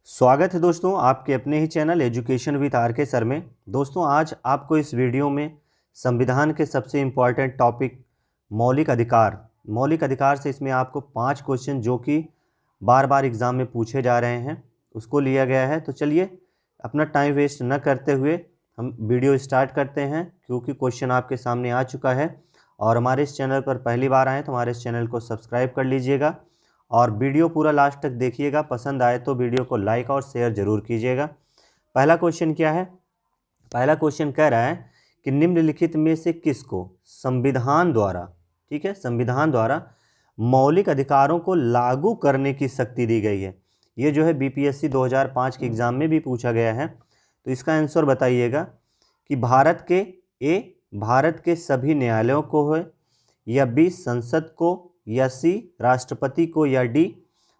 स्वागत है दोस्तों आपके अपने ही चैनल एजुकेशन विद आर के सर में। दोस्तों आज आपको इस वीडियो में संविधान के सबसे इम्पॉर्टेंट टॉपिक मौलिक अधिकार से इसमें आपको 5 क्वेश्चन जो कि बार बार एग्ज़ाम में पूछे जा रहे हैं उसको लिया गया है। तो चलिए अपना टाइम वेस्ट न करते हुए हम वीडियो स्टार्ट करते हैं, क्योंकि क्वेश्चन आपके सामने आ चुका है। और हमारे इस चैनल पर पहली बार आए तो हमारे इस चैनल को सब्सक्राइब कर लीजिएगा और वीडियो पूरा लास्ट तक देखिएगा। पसंद आए तो वीडियो को लाइक और शेयर जरूर कीजिएगा। पहला क्वेश्चन क्या है? पहला क्वेश्चन कह रहा है कि निम्नलिखित में से किसको संविधान द्वारा, ठीक है, संविधान द्वारा मौलिक अधिकारों को लागू करने की शक्ति दी गई है। ये जो है बीपीएससी 2005 के एग्जाम में भी पूछा गया है। तो इसका आंसर बताइएगा कि भारत के सभी न्यायालयों को है, या बी संसद को, या सी राष्ट्रपति को, या डी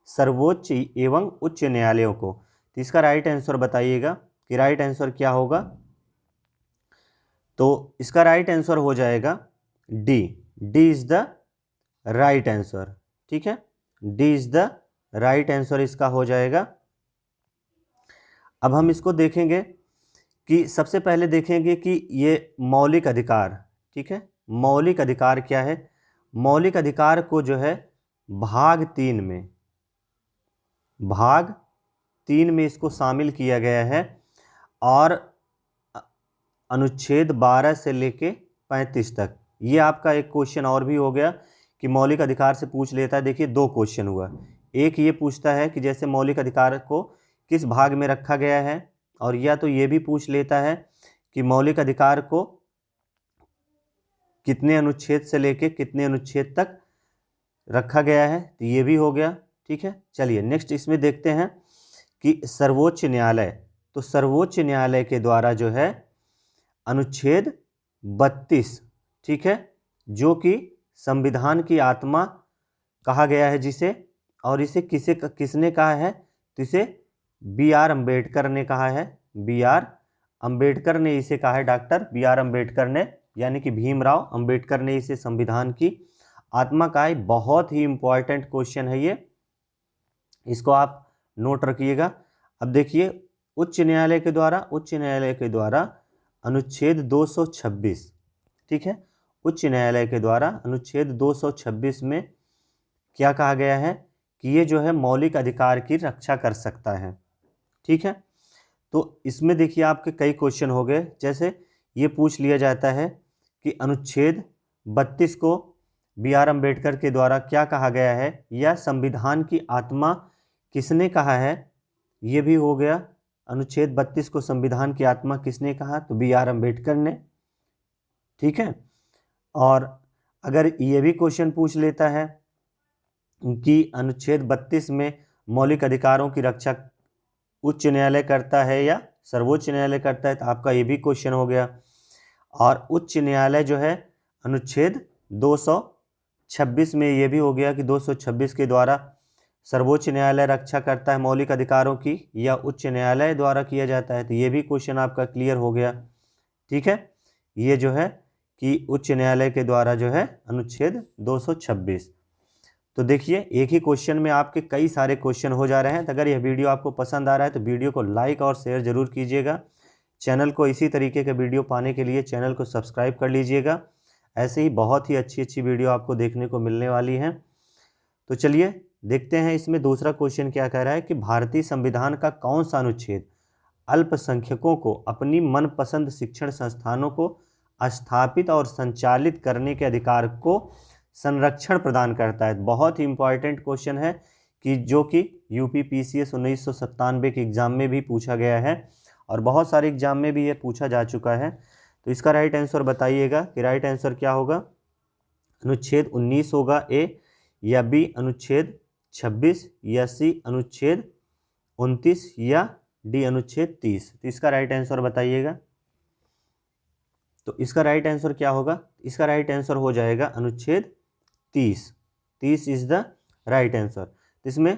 सर्वोच्च एवं उच्च न्यायालयों को। तो इसका राइट आंसर बताइएगा कि राइट आंसर क्या होगा। तो इसका राइट आंसर हो जाएगा D. D is the right answer, ठीक है, D is the right answer इसका हो जाएगा। अब हम इसको देखेंगे कि सबसे पहले देखेंगे कि ये मौलिक अधिकार, ठीक है, मौलिक अधिकार क्या है। मौलिक अधिकार को जो है भाग 3 में इसको शामिल किया गया है, और अनुच्छेद 12 से लेके 35 तक। ये आपका एक क्वेश्चन और भी हो गया कि मौलिक अधिकार से पूछ लेता है। देखिए 2 क्वेश्चन हुआ। एक ये पूछता है कि जैसे मौलिक अधिकार को किस भाग में रखा गया है, और या तो ये भी पूछ लेता है कि मौलिक अधिकार को कितने अनुच्छेद से लेके कितने अनुच्छेद तक रखा गया है। तो ये भी हो गया, ठीक है। चलिए नेक्स्ट इसमें देखते हैं कि सर्वोच्च न्यायालय। तो सर्वोच्च न्यायालय के द्वारा जो है अनुच्छेद 32, ठीक है, जो कि संविधान की आत्मा कहा गया है जिसे, और इसे किसने कहा है? तो इसे बी आर अम्बेडकर ने कहा है। बी आर अम्बेडकर ने इसे कहा है, डॉक्टर बी आर अम्बेडकर ने, यानी कि भीमराव अम्बेडकर ने इसे संविधान की आत्मा कहा है। बहुत ही इंपॉर्टेंट क्वेश्चन है ये, इसको आप नोट रखिएगा। अब देखिए उच्च न्यायालय के द्वारा अनुच्छेद 226, ठीक है, उच्च न्यायालय के द्वारा अनुच्छेद 226 में क्या कहा गया है कि ये जो है मौलिक अधिकार की रक्षा कर सकता है, ठीक है। तो इसमें देखिए आपके कई क्वेश्चन हो गए। जैसे ये पूछ लिया जाता है कि अनुच्छेद 32 को बी आर अम्बेडकर के द्वारा क्या कहा गया है, या संविधान की आत्मा किसने कहा है। ये भी हो गया, अनुच्छेद 32 को संविधान की आत्मा किसने कहा? तो बी आर अम्बेडकर ने, ठीक है। और अगर ये भी क्वेश्चन पूछ लेता है कि अनुच्छेद 32 में मौलिक अधिकारों की रक्षा उच्च न्यायालय करता है या सर्वोच्च न्यायालय करता है, तो आपका ये भी क्वेश्चन हो गया। और उच्च न्यायालय जो है अनुच्छेद 226 में ये भी हो गया कि 226 के द्वारा सर्वोच्च न्यायालय रक्षा करता है मौलिक अधिकारों की, या उच्च न्यायालय द्वारा किया जाता है। तो ये भी क्वेश्चन आपका क्लियर हो गया, ठीक है। ये जो है कि उच्च न्यायालय के द्वारा जो है अनुच्छेद 226। तो देखिए एक ही क्वेश्चन में आपके कई सारे क्वेश्चन हो जा रहे हैं। तो अगर यह वीडियो आपको पसंद आ रहा है तो वीडियो को लाइक और शेयर जरूर कीजिएगा। चैनल को इसी तरीके के वीडियो पाने के लिए चैनल को सब्सक्राइब कर लीजिएगा। ऐसे ही बहुत ही अच्छी वीडियो आपको देखने को मिलने वाली हैं। तो चलिए देखते हैं इसमें दूसरा क्वेश्चन क्या कह रहा है कि भारतीय संविधान का कौन सा अनुच्छेद अल्पसंख्यकों को अपनी मनपसंद शिक्षण संस्थानों को स्थापित और संचालित करने के अधिकार को संरक्षण प्रदान करता है। बहुत ही इंपॉर्टेंट क्वेश्चन है कि जो कि यूपी पीसीएस 1997 के एग्जाम में भी पूछा गया है, और बहुत सारे एग्जाम में भी ये पूछा जा चुका है। तो इसका राइट आंसर बताइएगा कि राइट आंसर क्या होगा। अनुच्छेद 19 होगा ए, या बी अनुच्छेद 26, या सी अनुच्छेद 29, या डी अनुच्छेद 30। तो इसका राइट आंसर बताइएगा। तो इसका राइट आंसर क्या होगा? इसका राइट आंसर हो जाएगा अनुच्छेद 30। 30 इज द राइट आंसर। इसमें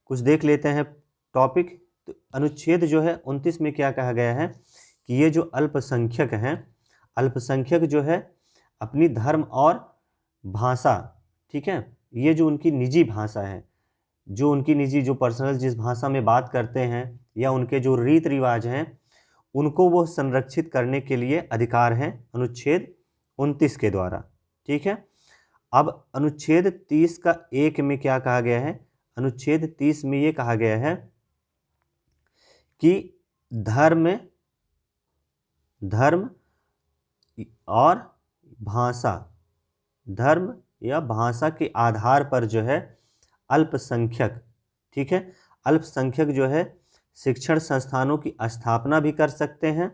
कुछ देख लेते हैं टॉपिक। तो अनुच्छेद जो है 29 में क्या कहा गया है कि ये जो अल्पसंख्यक हैं, अल्पसंख्यक जो है अपनी धर्म और भाषा, ठीक है, ये जो उनकी निजी भाषा है, जो उनकी निजी जो पर्सनल जिस भाषा में बात करते हैं या उनके जो रीत रिवाज हैं उनको वो संरक्षित करने के लिए अधिकार हैं अनुच्छेद 29 के द्वारा। ठीक है, अब अनुच्छेद 30 का 1 में क्या कहा गया है? अनुच्छेद 30 में ये कहा गया है कि धर्म और भाषा, धर्म या भाषा के आधार पर जो है अल्पसंख्यक, ठीक है, अल्पसंख्यक जो है शिक्षण संस्थानों की स्थापना भी कर सकते हैं।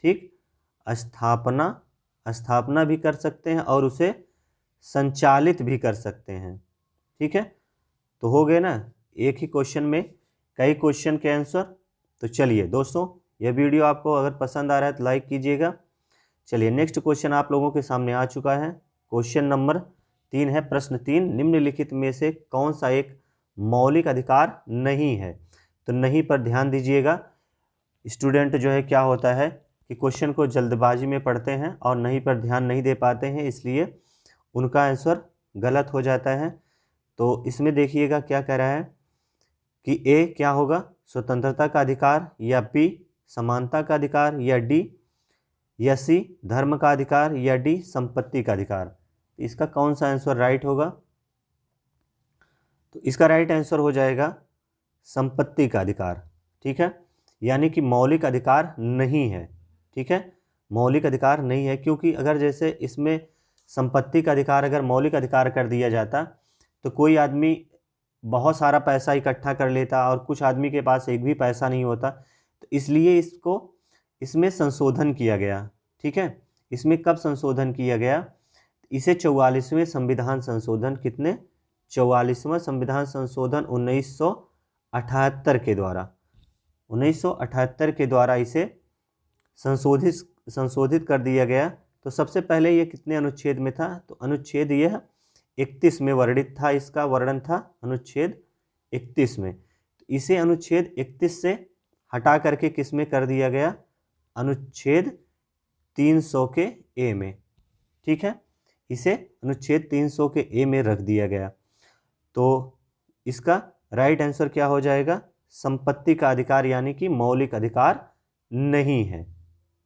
ठीक, स्थापना भी कर सकते हैं और उसे संचालित भी कर सकते हैं। ठीक है, तो हो गए ना एक ही क्वेश्चन में कई क्वेश्चन के आंसर। तो चलिए दोस्तों, यह वीडियो आपको अगर पसंद आ रहा है तो लाइक कीजिएगा। चलिए नेक्स्ट क्वेश्चन आप लोगों के सामने आ चुका है। क्वेश्चन नंबर 3 है, प्रश्न 3, निम्नलिखित में से कौन सा एक मौलिक अधिकार नहीं है? तो नहीं पर ध्यान दीजिएगा। स्टूडेंट जो है क्या होता है कि क्वेश्चन को जल्दबाजी में पढ़ते हैं और नहीं पर ध्यान नहीं दे पाते हैं, इसलिए उनका आंसर गलत हो जाता है। तो इसमें देखिएगा क्या कह रहा है कि ए क्या होगा? स्वतंत्रता का अधिकार, या बी समानता का अधिकार, या डी या सी धर्म का अधिकार, या डी संपत्ति का अधिकार। इसका कौन सा आंसर राइट होगा? तो इसका राइट आंसर हो जाएगा संपत्ति का अधिकार। ठीक है, यानी कि मौलिक अधिकार नहीं है। ठीक है, मौलिक अधिकार नहीं है, क्योंकि अगर जैसे इसमें संपत्ति का अधिकार अगर मौलिक अधिकार कर दिया जाता तो कोई आदमी बहुत सारा पैसा इकट्ठा कर लेता और कुछ आदमी के पास एक भी पैसा नहीं होता। तो इसलिए इसमें संशोधन किया गया। ठीक है, इसमें कब संशोधन किया गया? इसे 44वें संविधान संशोधन, कितने? 44वां संविधान संशोधन 1978 के द्वारा, 1978 के द्वारा इसे संशोधित कर दिया गया। तो सबसे पहले ये कितने अनुच्छेद में था? तो अनुच्छेद यह 31 में वर्णित था, इसका वर्णन था अनुच्छेद 31 में। तो इसे अनुच्छेद 31 से हटा करके किस में कर दिया गया? अनुच्छेद 300 के ए में। ठीक है, इसे अनुच्छेद 300 के ए में रख दिया गया। तो इसका राइट आंसर क्या हो जाएगा? संपत्ति का अधिकार, यानी कि मौलिक अधिकार नहीं है।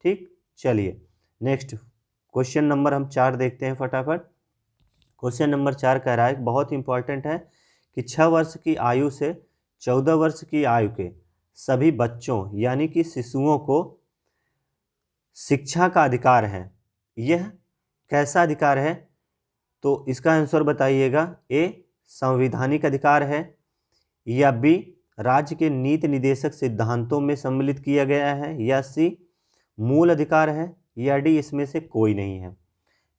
ठीक, चलिए नेक्स्ट क्वेश्चन नंबर हम 4 देखते हैं फटाफट। क्वेश्चन नंबर 4 कह रहा है, बहुत इंपॉर्टेंट है, कि 6 वर्ष की आयु से 14 वर्ष की आयु के सभी बच्चों यानी कि शिशुओं को शिक्षा का अधिकार है। यह कैसा अधिकार है? तो इसका आंसर बताइएगा। ए संवैधानिक अधिकार है, या बी राज्य के नीति निदेशक सिद्धांतों में सम्मिलित किया गया है, या सी मूल अधिकार है, या डी इसमें से कोई नहीं है।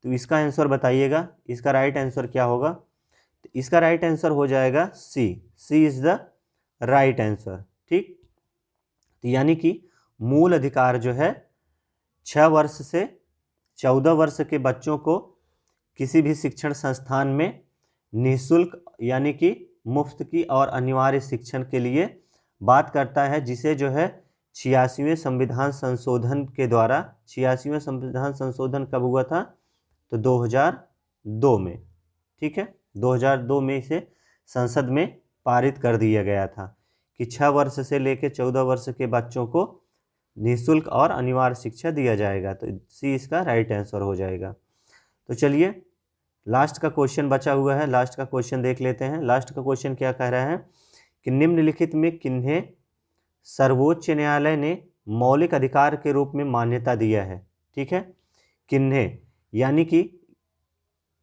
तो इसका आंसर बताइएगा। इसका राइट आंसर क्या होगा? तो इसका राइट आंसर हो जाएगा सी। सी इज द राइट आंसर। ठीक, तो यानी कि मूल अधिकार जो है 6 वर्ष से 14 वर्ष के बच्चों को किसी भी शिक्षण संस्थान में निःशुल्क यानी कि मुफ्त की और अनिवार्य शिक्षण के लिए बात करता है, जिसे जो है 86वें संविधान संशोधन के द्वारा, 86वें संविधान संशोधन कब हुआ था? तो 2002 में। ठीक है, 2002 में इसे संसद में पारित कर दिया गया था कि 6 वर्ष से लेकर 14 वर्ष के बच्चों को निःशुल्क और अनिवार्य शिक्षा दिया जाएगा। तो सी इसका राइट आंसर हो जाएगा। तो चलिए लास्ट का क्वेश्चन बचा हुआ है, लास्ट का क्वेश्चन देख लेते हैं। लास्ट का क्वेश्चन क्या कह रहा है कि निम्नलिखित में किन्हें सर्वोच्च न्यायालय ने मौलिक अधिकार के रूप में मान्यता दिया है? ठीक है, किन्हें, यानी कि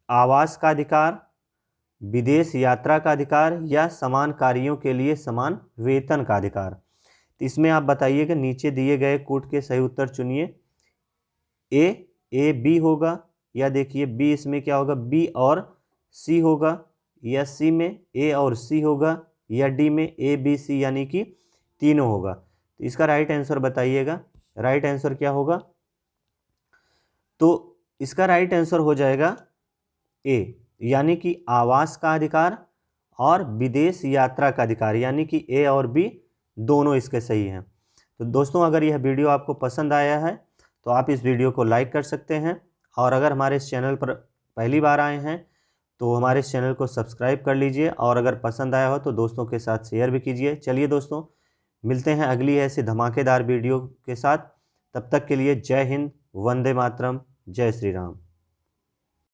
आवास का अधिकार, विदेश यात्रा का अधिकार, या समान कार्यों के लिए समान वेतन का अधिकार। तो इसमें आप बताइए कि नीचे दिए गए कूट के सही उत्तर चुनिए। ए बी होगा, या देखिए बी इसमें क्या होगा? बी और सी होगा, या सी में ए और सी होगा, या डी में ए बी सी यानी कि तीनों होगा। तो इसका राइट आंसर बताइएगा। राइट आंसर क्या होगा? तो इसका राइट आंसर हो जाएगा ए, यानी कि आवास का अधिकार और विदेश यात्रा का अधिकार, यानी कि ए और बी दोनों इसके सही हैं। तो दोस्तों, अगर यह वीडियो आपको पसंद आया है तो आप इस वीडियो को लाइक कर सकते हैं, और अगर हमारे इस चैनल पर पहली बार आए हैं तो हमारे इस चैनल को सब्सक्राइब कर लीजिए और अगर पसंद आया हो तो दोस्तों के साथ शेयर भी कीजिए। चलिए दोस्तों, मिलते हैं अगली ऐसी धमाकेदार वीडियो के साथ। तब तक के लिए जय हिंद, वंदे मातरम, जय श्री राम।